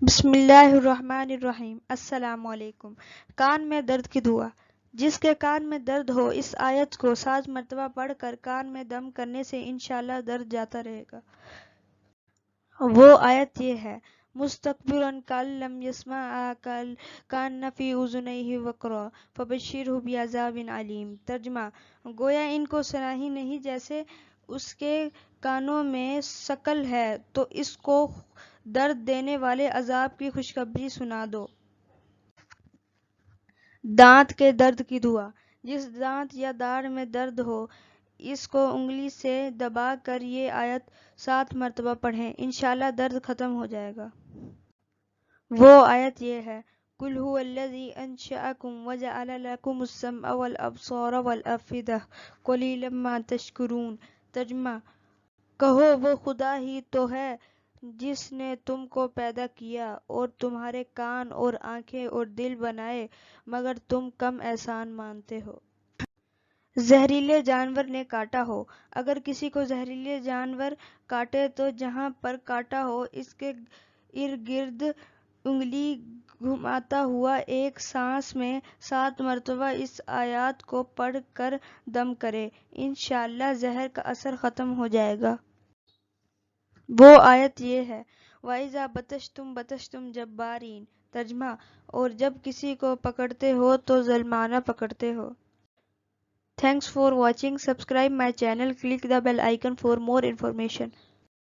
بسم اللہ الرحمن الرحیم۔ السلام علیکم۔ کان میں درد کی دعا۔ جس کے کان میں درد ہو اس آیت کو 7 مرتبہ پڑھ کر کان میں دم کرنے سے انشاءاللہ درد جاتا رہے گا۔ وہ آیت یہ ہے: مستکبرن کأن لم يسمعها کأن فی اذنیہ وقرا فبشرہ بعذاب علیم۔ ترجمہ: گویا ان کو سنا ہی نہیں جیسے اس کے کانوں میں سکل ہے تو اس کو درد دینے والے عذاب کی خوشخبری سنا دو۔ دانت کے درد کی دعا۔ جس دانت یا داڑھ میں درد ہو اس کو انگلی سے دبا کر یہ آیت 7 مرتبہ پڑھیں، انشاءاللہ درد ختم ہو جائے گا۔ وہ آیت یہ ہے: قل هو الذی انشأکم وجعل لکم السمع والابصار والافئدہ قلیلا ما تشکرون۔ ترجمہ: کہو وہ خدا ہی تو ہے جس نے تم کو پیدا کیا اور تمہارے کان اور آنکھیں اور دل بنائے، مگر تم کم احسان مانتے ہو۔ زہریلے جانور نے کاٹا ہو۔ اگر کسی کو زہریلے جانور کاٹے تو جہاں پر کاٹا ہو اس کے ارد گرد انگلی گھماتا ہوا ایک سانس میں 7 مرتبہ اس آیات کو پڑھ کر دم کرے، انشاءاللہ زہر کا اثر ختم ہو جائے گا۔ وہ آیت یہ ہے: وَإِذَا بَطَشْتُم بَطَشْتُم جَبَّارِينَ۔ ترجمہ: اور جب کسی کو پکڑتے ہو تو ظالمانہ پکڑتے ہو۔ Thanks for watching. Subscribe my channel. Click the bell icon for more information.